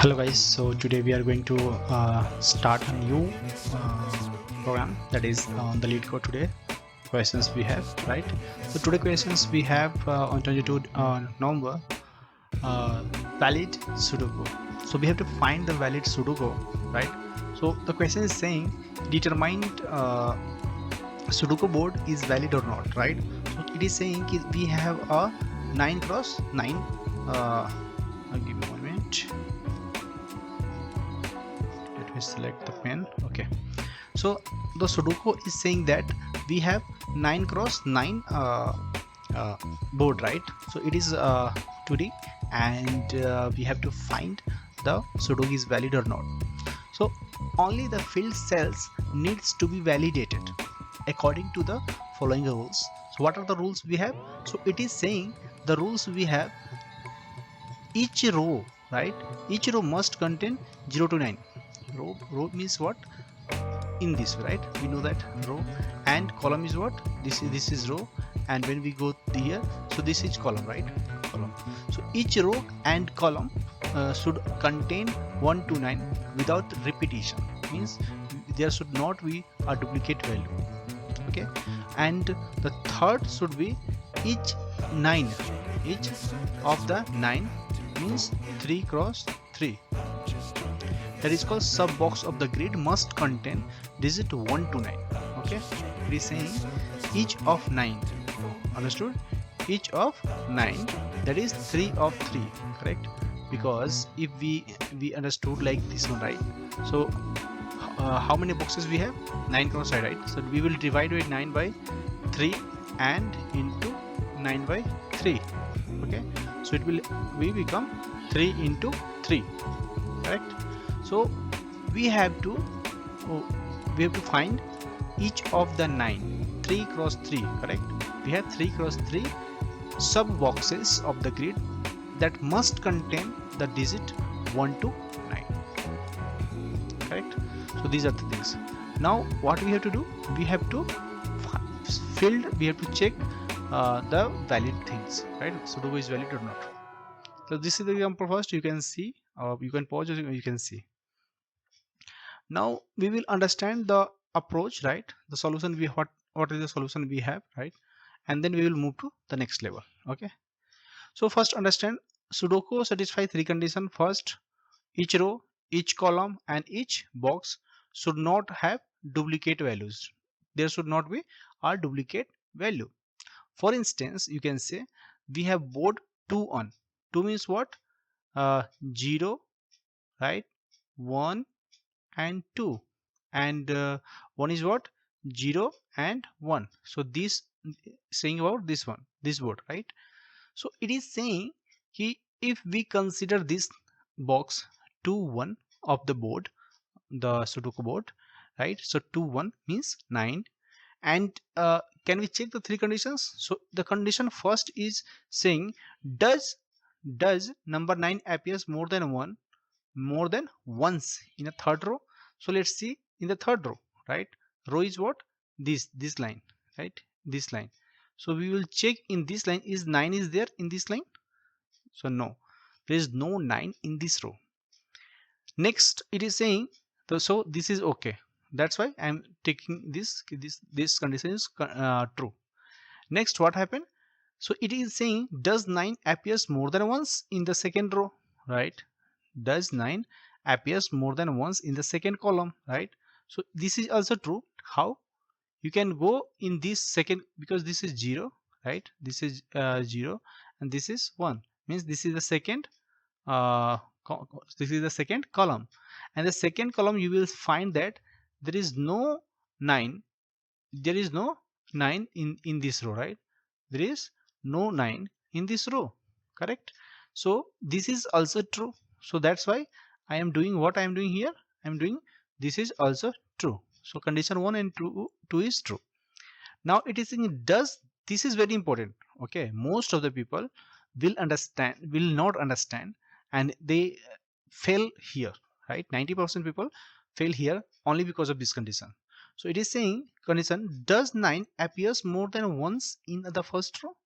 Hello guys, so today we are going to start a new program, that is on the lead code. Today questions we have, right? So today questions we have on 22 November, valid Sudoku. So we have to find the valid Sudoku, right? So the question is saying determine Sudoku board is valid or not, right? So it is saying we have a 9 cross 9. I'll give you 1 minute. Let me select the pen. Okay, so the Sudoku is saying that we have 9 cross 9 board, right? So it is 2D, and we have to find the Sudoku is valid or not. So only the filled cells needs to be validated according to the following rules. So what are the rules we have? So it is saying the rules we have: each row, right? Each row must contain 0 to 9. Row means what? In this way, right? We know that row, and column is what? This is row, and when we go here, so this is column, right? Column. So each row and column should contain 1 to 9 without repetition. Means there should not be a duplicate value. Okay, and the third should be each 9, each of the 9 means 3 cross 3, that is called sub box of the grid must contain digit 1 to 9. Okay, it is saying each of 9, understood? Each of 9, that is 3 of 3, correct? Because if we understood like this one, right? So how many boxes we have? 9 cross 5, right? So we will divide with 9 by 3 and into 9 by 3. Okay, so it will become 3 into 3, correct? So we have to find each of the 9, 3 cross 3, correct? We have 3 cross 3 sub boxes of the grid that must contain the digit 1 to 9, correct? So these are the things. Now what we have to do? We have to check the valid things, right? Sudoku is valid or not. So this is the example first. You can see, you can pause, you can see. Now we will understand the approach, right? The solution we what is the solution we have, right? And then we will move to the next level. Okay, so first understand Sudoku satisfy three conditions. First, each row, each column and each box should not have duplicate values. There should not be a duplicate value. For instance, you can say we have board 2 on. 2 means what? 0, right? 1 and 2, and 1 is what? 0 and 1. So this saying about this one, this board, right? So it is saying if we consider this box 2 1 of the board, the Sudoku board, right? So 2 1 means 9, and can we check the three conditions? So the condition first is saying does number 9 appears more than once in a third row. So let's see in the third row, right? Row is what? This line, right? This line. So we will check in this line, is 9 is there in this line? So no, there is no 9 in this row. Next it is saying, so this is okay, that's why I am taking this condition is true. Next what happened? So it is saying does 9 appears more than once in the second row, right? Does 9 appears more than once in the second column, right? So this is also true. How? You can go in this second, because this is 0, right? This is 0 and this is 1, means this is the second uh, this is the second column, and the second column you will find that there is no 9, there is no 9 in this row, right? There is no 9 in this row, correct? So this is also true. So that's why I am doing what I am doing here. I am doing this is also true. So condition 1 and 2 is true. Now it is saying does, this is very important. Okay, most of the people will not understand, and they fail here, right? 90% people fail here only because of this condition. So it is saying condition does 9 appears more than once in the first row?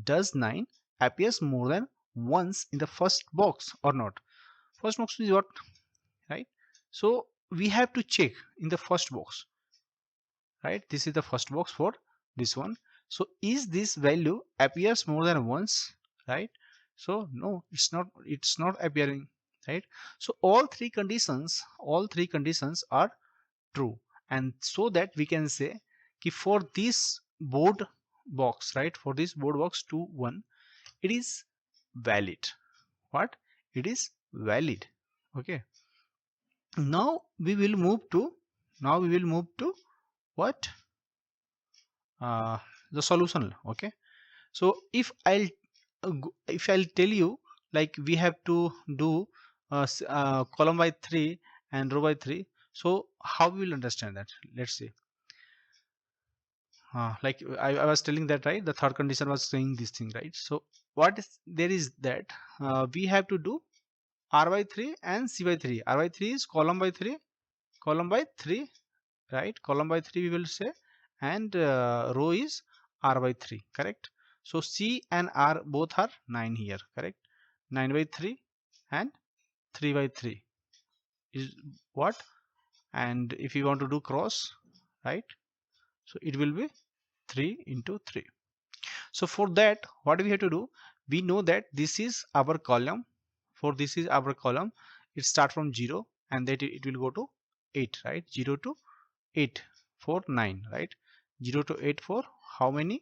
Does 9 appears more than once in the first box or not? First box is what, right? So we have to check in the first box, right? This is the first box for this one. So is this value appears more than once, right? So no, it's not appearing, right? So all three conditions are true, and so that we can say कि for this board box, right, for this board box 2 1, it is valid. What? It is valid. Okay, now we will move to what, uh, the solution. Okay, so if I'll tell you, like we have to do column by 3 and row by 3, so how we will understand that? Let's see. Like I was telling that, right, the third condition was saying this thing, right? So what is there is that we have to do r by 3 and c by 3. R by 3 is column by 3, right? Column by 3 we will say, and row is r by 3, correct? So c and r both are 9 here, correct? 9 by 3 and 3 by 3 is what? And if you want to do cross, right, so it will be 3 into 3. So for that, what we have to do, we know that this is our column. For this is our column, it start from 0 and that it will go to 8, right? 0 to 8 for 9, right? 0 to 8 for how many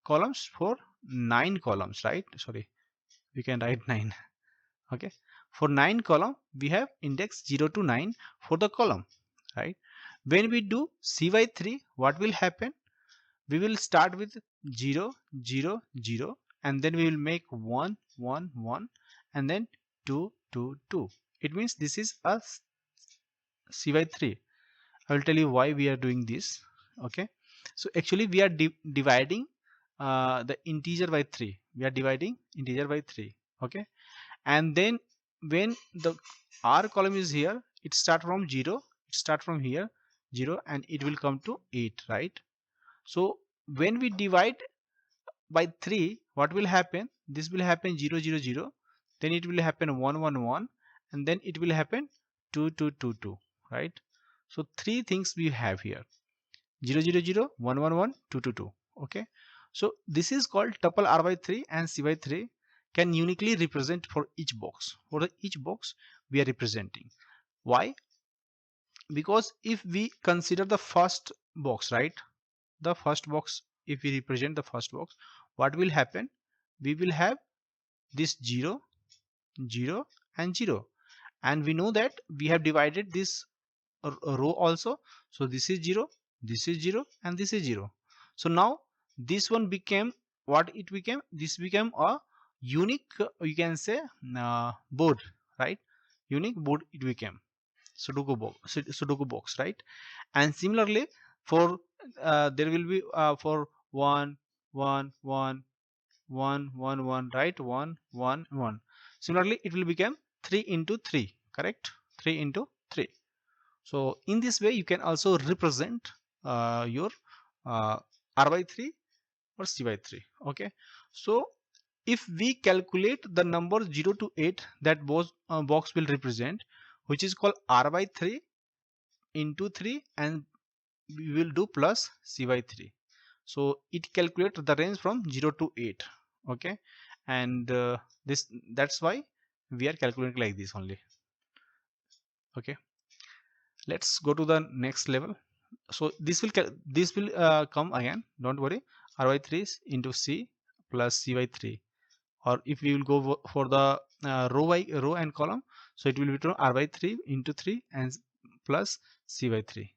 columns? For 9 columns, right? Sorry, we can write 9. Okay, for 9 column we have index 0 to 9 for the column, right? When we do c by 3, what will happen? We will start with 0 0 0, and then we will make 1 1 1, and then 2 2 2. It means this is a c by 3. I will tell you why we are doing this. Okay, so actually we are dividing the integer by 3. We are dividing integer by 3. Okay, and then when the r column is here, it start from 0, it start from here 0, and it will come to 8, right? So when we divide by 3, what will happen? This will happen 0 0 0, then it will happen 1 1 1, and then it will happen 2 2 2 2, right? So three things we have here: 0 0 0, 1 1 1, 2 2 2. Okay, so this is called tuple r by 3 and c by 3 can uniquely represent for each box. For each box we are representing. Why? Because if we consider the first box, right, the first box, if we represent the first box, what will happen? We will have this 0 0 and 0, and we know that we have divided this row also. So this is 0, this is 0, and this is 0. So now this one became what it became? This became a unique, you can say, board, right? Unique board it became. Sudoku box, right? And similarly for there will be for 1 1 1 1 1 1, right? 1 1 1. Similarly it will become 3 into 3, correct? 3 into 3. So in this way you can also represent your r by 3 or c by 3. Okay, so if we calculate the number 0 to 8 that box will represent, which is called r by 3 into 3, and we will do plus c by 3. So it calculates the range from 0 to 8. Okay, and that's why we are calculating like this only. Okay, let's go to the next level. So this will come again, don't worry. R by 3 is into c plus c by 3, or if we will go for the row and column, so it will be r by 3 into 3 and plus c by 3,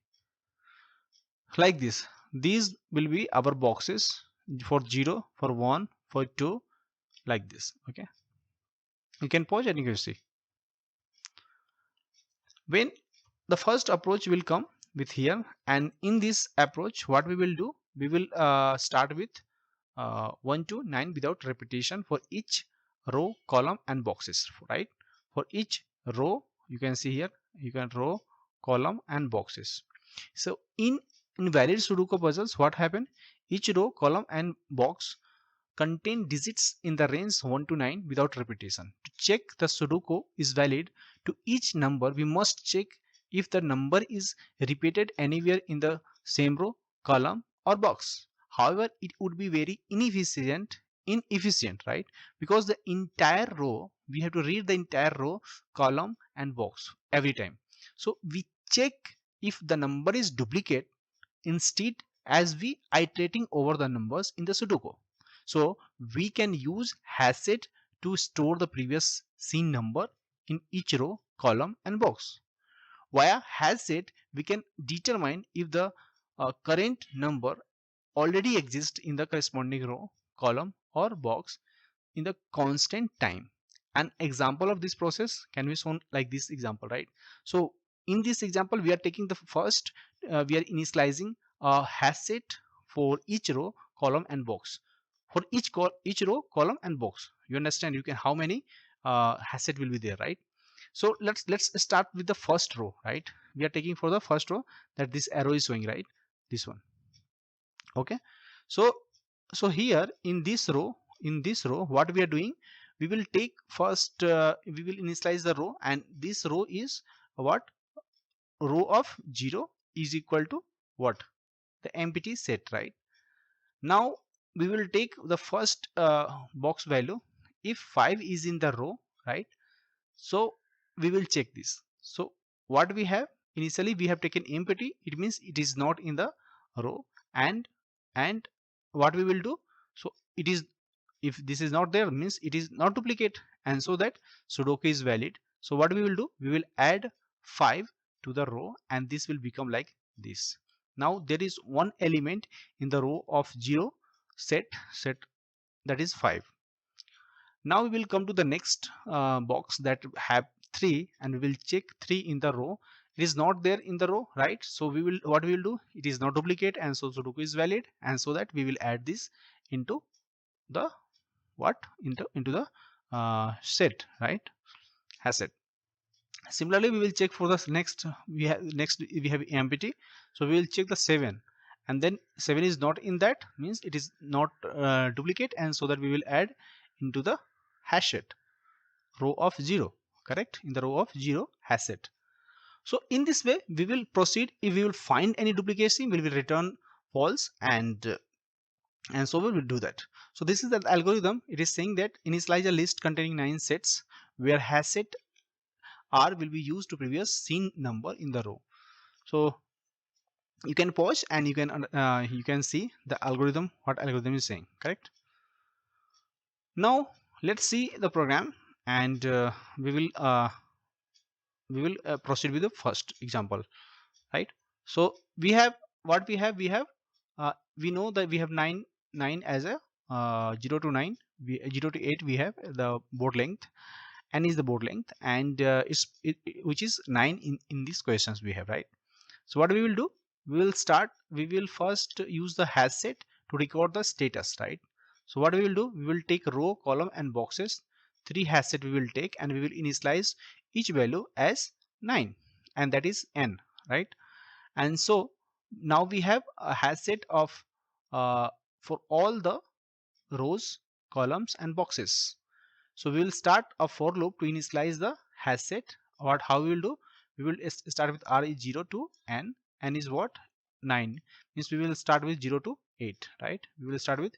like this. These will be our boxes for 0, for 1, for 2, like this. Okay, you can pause and you can see. When the first approach will come with here, and in this approach what we will do, we will start with 1 to 9 without repetition for each row, column, and boxes, right? For each row, you can see here, you can row, column, and boxes. So in invalid Sudoku puzzles, what happened? Each row, column, and box contain digits in the range 1 to 9 without repetition. To check the Sudoku is valid to each number, we must check if the number is repeated anywhere in the same row, column or box. However, it would be very inefficient, right? Because the entire row, we have to read the entire row, column and box every time. So we check if the number is duplicate instead as we iterating over the numbers in the Sudoku. So we can use hasset to store the previous seen number in each row, column and box. Via hasset, we can determine if the current number already exists in the corresponding row, column or box in the constant time. An example of this process can be shown like this example, right? So in this example, we are taking the first, we are initializing a hash set for each row, column and box. For each row, column and box, you understand, you can how many hash set will be there, right? So let's start with the first row, right? We are taking for the first row that this arrow is showing, right? This one. Okay, so here in this row what we are doing, we will take first, we will initialize the row, and this row is what? Row of 0 is equal to what? The empty set, right? Now we will take the first box value. If 5 is in the row, right? So we will check this. So what we have, initially we have taken empty, it means it is not in the row, and what we will do, so it is, if this is not there means it is not duplicate, and so that Sudoku is valid. So what we will do, we will add 5 to the row, and this will become like this. Now there is one element in the row of 0 set, that is 5. Now we will come to the next box that have 3, and we will check 3 in the row. It is not there in the row, right? So we will, what we will do, it is not duplicate, and so Sudoku is valid, and so that we will add this into the what, into the set, right? Hash set. Similarly, we will check for the next, we have empty, so we will check the 7, and then 7 is not in that, means it is not duplicate, and so that we will add into the hash set, row of 0, correct? In the row of 0 hash set. So in this way we will proceed. If we will find any duplication, we will return false, and so we will do that. So this is the algorithm. It is saying that initialize a list containing 9 sets where hash set r will be used to previous seen number in the row. So you can pause and you can see the algorithm, what algorithm is saying, correct? Now let's see the program, and we will proceed with the first example, right? So we have what we have, we know that we have 9 as a 0 to 9, 0 to 8 we have the board length, n is the board length, and which is 9 in these questions we have, right? So what we will do, we will first use the hash set to record the status, right? So what we will do, we will take row, column and boxes, 3 hash set we will take, and we will initialize each value as 9, and that is n, right? And so now we have a hash set of for all the rows, columns and boxes. So we will start a for loop to initialize the hash set. How we will do, we will start with r is 0 to n is what? 9, means we will start with 0 to 8, right? We will start with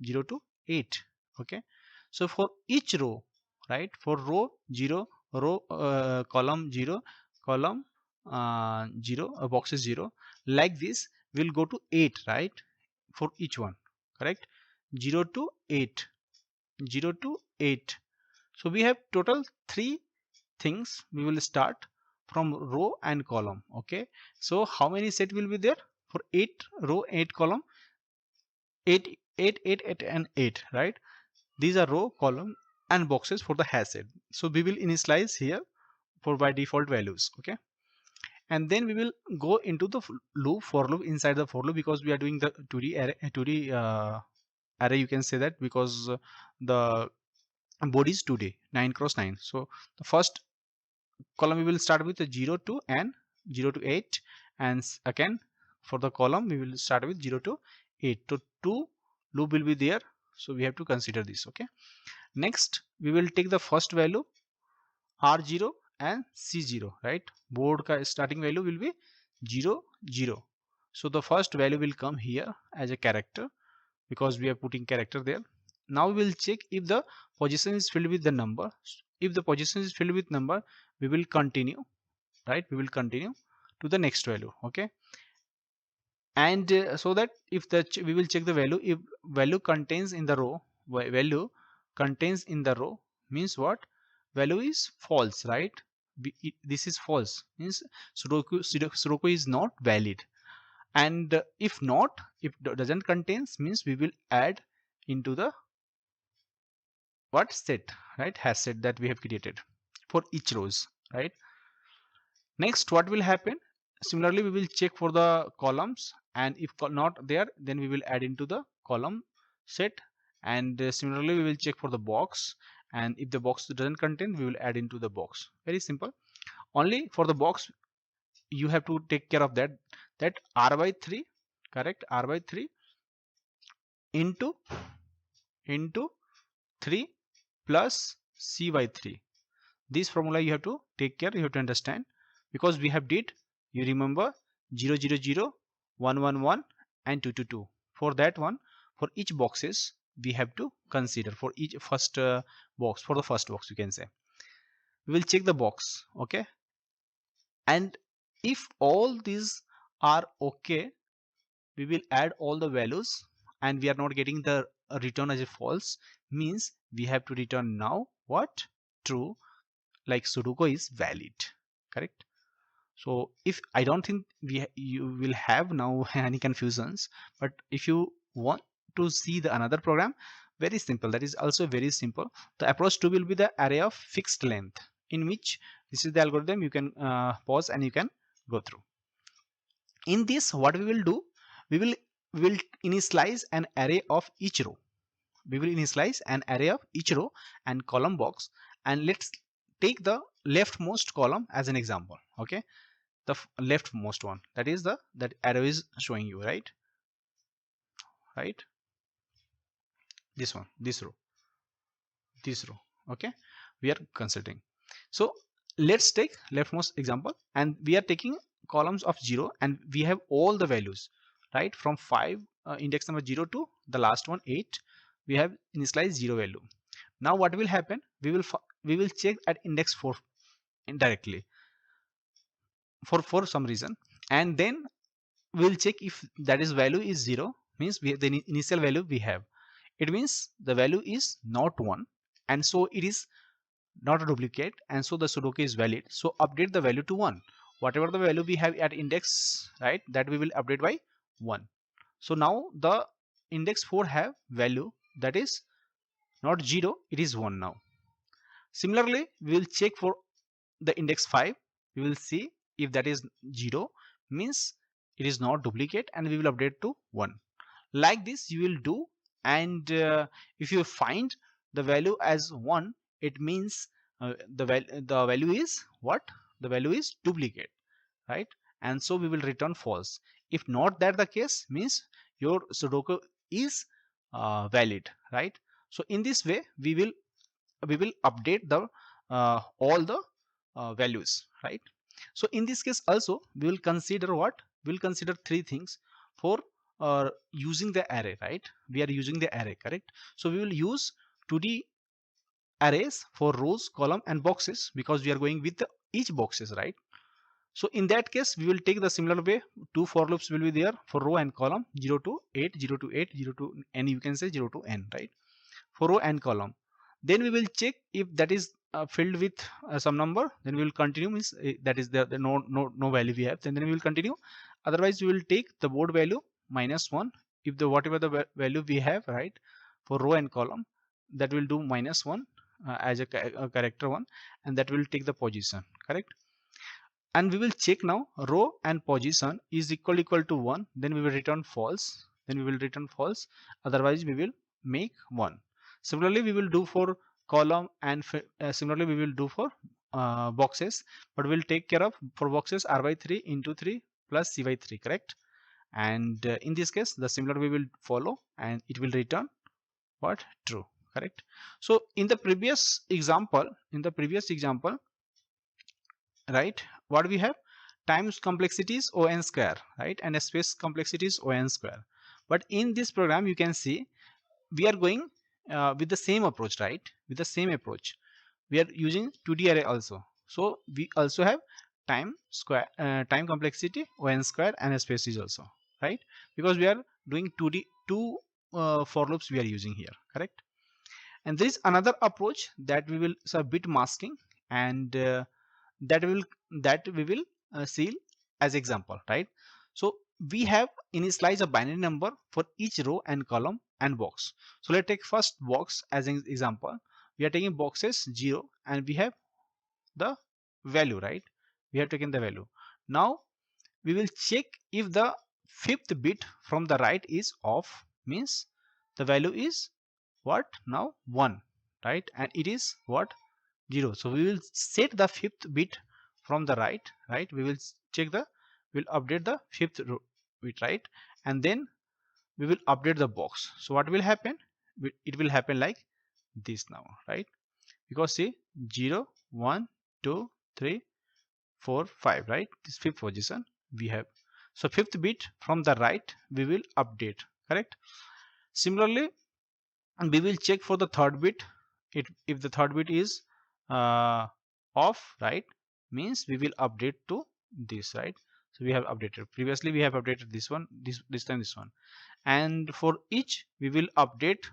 0 to 8. Okay, so for each row, right, for row 0, row column 0, column 0, boxes 0, like this we'll go to 8, right? For each one, correct? 0 to 8, 0 to 8. So we have total 3 things. We will start from row and column. Okay, so how many set will be there? For 8 row, 8 column, 8 and 8, right? These are row, column and boxes for the hash set. So we will initialize here for by default values. Okay, and then we will go into the loop, for loop, inside the for loop, because we are doing the 2D array, 2D array, you can say that, because the body is 2D, 9 cross 9. So the first column we will start with 0 to n, 0 to 8, and again for the column we will start with 0 to 8. So 2 loop will be there. So we have to consider this. Okay, next we will take the first value R0 and C0, right? Board ka starting value will be 0 0. So the first value will come here as a character because we are putting character there. Now we will check if the position is filled with the number. If the position is filled with number, we will continue, right? We will continue to the next value. Okay, and so that if the we will check the value, if value contains in the row, value contains in the row means what? Value is false, right? This is false, means Sudoku is not valid. And if not, if doesn't contains, means we will add into the what set, right? Hash set that we have created for each rows, right? Next, what will happen? Similarly, we will check for the columns, and if not there, then we will add into the column set. And similarly, we will check for the box, and if the box doesn't contain, we will add into the box. Very simple. Only for the box, you have to take care of that R by 3, correct? R by 3 into 3 plus C by 3. This formula you have to take care, you have to understand, because we have did, you remember, 0 0 0 1 1 1 and 2 2 2. For that one, for each boxes we have to consider, for each first box, for the first box you can say, we will check the box. Okay, and if all these are okay, we will add all the values, and we are not getting the return as a false, means we have to return now what? True, like Sudoku is valid, correct? So if I don't think you will have now any confusions, but if you want to see the another program, very simple, that is also very simple. The approach 2 will be the array of fixed length, in which this is the algorithm. You can pause and you can go through. In this, what we will do, we will initialize an array of each row. We will initialize an array of each row and column box, and let's take the leftmost column as an example. Okay, the leftmost one, that is the that arrow is showing you, right? This one, this row. Okay, we are considering. So let's take leftmost example, and we are taking columns of 0, and we have all the values, right? From 5 index number 0 to the last one 8, we have initialized 0 value. Now what will happen? We will check at index 4 indirectly for some reason, and then we'll check if that is value is 0, means we have the initial value we have, it means the value is not 1, and so it is not a duplicate, and so the Sudoku is valid. So update the value to 1. Whatever the value we have at index, right, that we will update by 1. So now the index 4 have value that is not 0, it is 1 now. Similarly, we will check for the index 5. We will see if that is 0, means it is not duplicate, and we will update to 1. Like this you will do, and if you find the value as 1, it means the value is what? The value is duplicate, right? And so we will return false. If not that the case, means your Sudoku is valid, right? So in this way we will update the all the values, right? So in this case also we will consider what? We'll consider 3 things for using the array, right? We are using the array, correct? So we will use 2D arrays for rows, column and boxes, because we are going with each boxes, right? So in that case we will take the similar way. 2 for loops will be there for row and column, 0 to 8, 0 to 8, 0 to n, you can say 0 to n, right? For row and column. Then we will check if that is filled with some number, then we will continue, means that is the no value we have, then we will continue. Otherwise we will take the board value -1. If the whatever the value we have, right, for row and column, that will do -1 as a character 1, and that will take the position, correct? And we will check now row and position is equal to 1, then we will return false, otherwise we will make 1. Similarly we will do for column, and similarly we will do for boxes, but we'll take care of for boxes r by 3 into 3 plus c by 3, correct? And in this case the similar we will follow, and it will return what? True. Correct. So in the previous example, right, what we have? Times complexity is O(n) square, right, and a space complexity is O(n) square. But in this program you can see we are going with the same approach, right? With the same approach we are using 2D array also. So we also have time complexity O(n) square and a space is also, right? Because we are doing 2D two for loops we are using here, correct? And there is another approach that we will, so bit masking, and that will that we will see as example, right? So we have initialize a binary number for each row and column and box. So let's take first box as an example. We are taking boxes 0 and we have the value, right? We have taken the value. Now we will check if the fifth bit from the right is off, means the value is what? Now 1, right? And it is what? 0. So we will set the fifth bit from the right, we will check the, we'll update the fifth bit, right? And then we will update the box. So what will happen? It will happen like this now, right? Because see 0 1 2 3 4 5, right? This fifth position we have. So fifth bit from the right we will update, correct? Similarly, and we will check for the third bit. If the third bit is off, right, means we will update to this, right? So we have updated, previously we have updated this one, this time this one, and for each we will update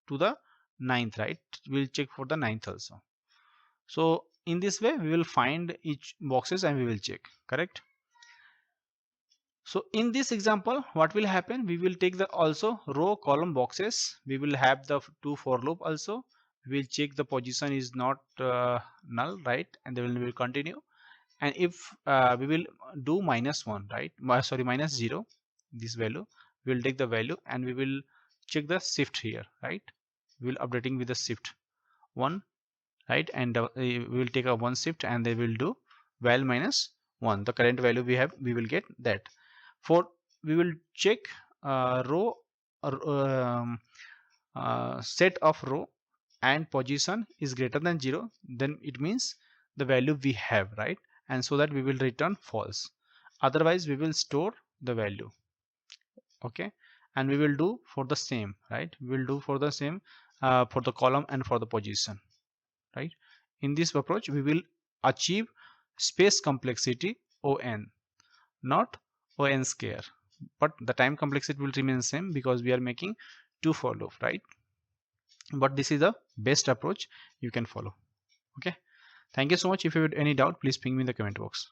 to the ninth, right? We'll check for the ninth also. So in this way we will find each boxes and we will check, correct? So in this example what will happen? We will take the also row column boxes, we will have the two for loop also, we will check the position is not null, right? And then we will continue, and if we will do -1, right, sorry, -0, this value, we will take the value and we will check the shift here, right? We will updating with the shift 1, right? And we will take a 1 shift and they will do val -1, the current value we have, we will get that. For we will check row set of row and position is greater than 0, then it means the value we have, right? And so that we will return false, otherwise we will store the value, okay? And we will do for the same, right? We will do for the same for the column and for the position, right? In this approach we will achieve space complexity O(n), not O(n) square, but the time complexity will remain same because we are making two for loop, right? But this is the best approach you can follow, okay? Thank you so much. If you have any doubt, please ping me in the comment box.